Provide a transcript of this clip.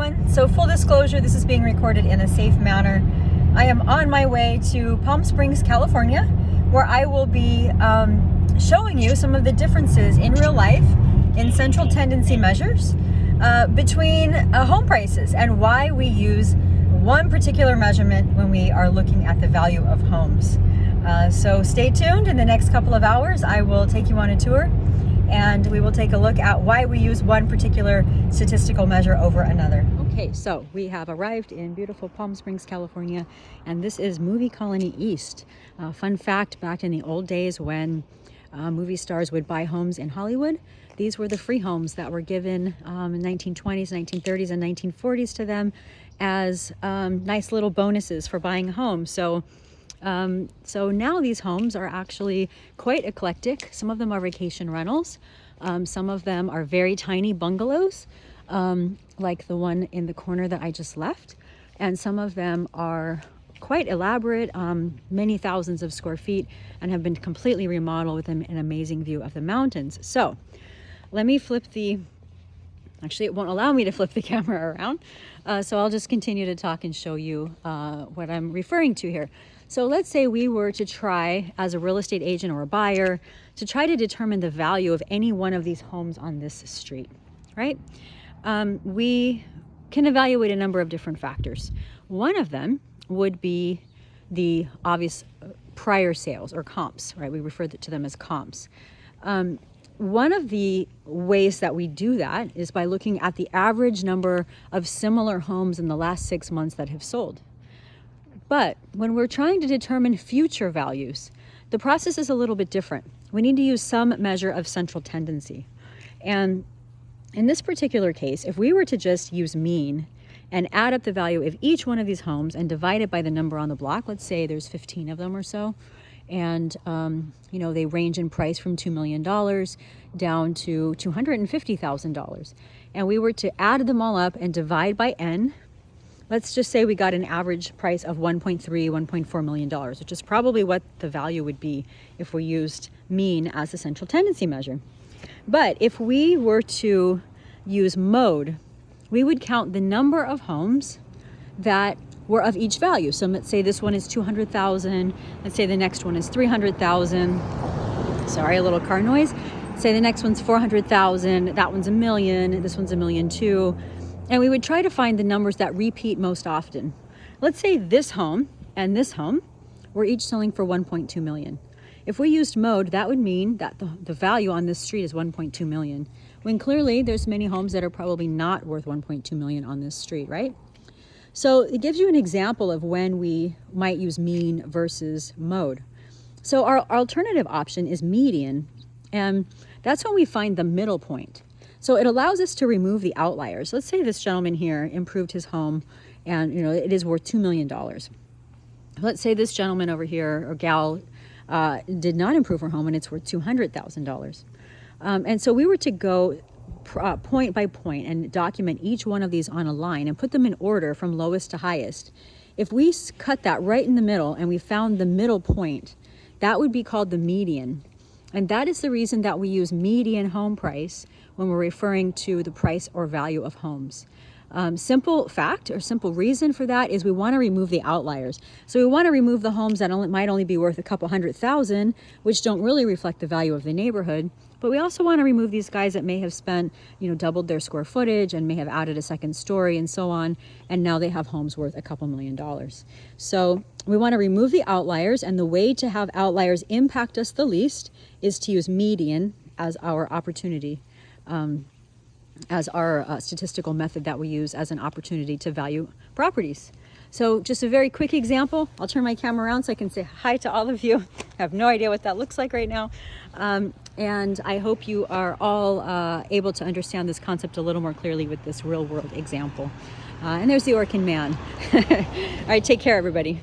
everyone. So full disclosure, this is being recorded in a safe manner. I am on my way to Palm Springs, California, where I will be showing you some of the differences in real life in central tendency measures between home prices and why we use one particular measurement when we are looking at the value of homes. So stay tuned. In the next couple of hours, I will take you on a tour and we will take a look at why we use one particular statistical measure over another. Okay, so we have arrived in beautiful Palm Springs, California, and this is Movie Colony East. Fun fact, back in the old days when movie stars would buy homes in Hollywood, these were the free homes that were given in 1920s, 1930s, and 1940s to them as nice little bonuses for buying a home. So now these homes are actually quite eclectic. Some of them are vacation rentals. Some of them are very tiny bungalows, like the one in the corner that I just left. And some of them are quite elaborate, many thousands of square feet, and have been completely remodeled with an amazing view of the mountains. So let me actually it won't allow me to flip the camera around. So I'll just continue to talk and show you what I'm referring to here. So let's say we were to try, as a real estate agent or a buyer, to try to determine the value of any one of these homes on this street, right? We can evaluate a number of different factors. One of them would be the obvious prior sales or comps, right? We refer to them as comps. One of the ways that we do that is by looking at the average number of similar homes in the last 6 months that have sold. But when we're trying to determine future values, the process is a little bit different. We need to use some measure of central tendency. And in this particular case, if we were to just use mean and add up the value of each one of these homes and divide it by the number on the block, let's say there's 15 of them or so, and they range in price from $2 million down to $250,000. And we were to add them all up and divide by N. Let's just say we got an average price of $1.4 million, which is probably what the value would be if we used mean as a central tendency measure. But if we were to use mode, we would count the number of homes that were of each value. So let's say this one is 200,000. Let's say the next one is 300,000. Sorry, a little car noise. Say the next one's 400,000. That one's $1 million. This one's $1 million too. And we would try to find the numbers that repeat most often. Let's say this home and this home were each selling for 1.2 million. If we used mode, that would mean that the value on this street is 1.2 million. When clearly there's many homes that are probably not worth 1.2 million on this street, right? So it gives you an example of when we might use mean versus mode. So our alternative option is median, and that's when we find the middle point. So it allows us to remove the outliers. Let's say this gentleman here improved his home and it is worth $2 million. Let's say this gentleman over here or gal did not improve her home and it's worth $200,000. And so we were to go point by point and document each one of these on a line and put them in order from lowest to highest. If we cut that right in the middle and we found the middle point, that would be called the median. And that is the reason that we use median home price when we're referring to the price or value of homes. Simple fact or simple reason for that is we want to remove the outliers. So we want to remove the homes that might only be worth a couple $100,000, which don't really reflect the value of the neighborhood. But we also want to remove these guys that may have spent, doubled their square footage and may have added a second story and so on. And now they have homes worth a couple $1 million. So we want to remove the outliers. And the way to have outliers impact us the least is to use median as our opportunity, as our statistical method that we use as an opportunity to value properties. So just a very quick example. I'll turn my camera around so I can say hi to all of you. I have no idea what that looks like right now. And I hope you are all able to understand this concept a little more clearly with this real world example. And there's the Orkin man. All right, take care, everybody.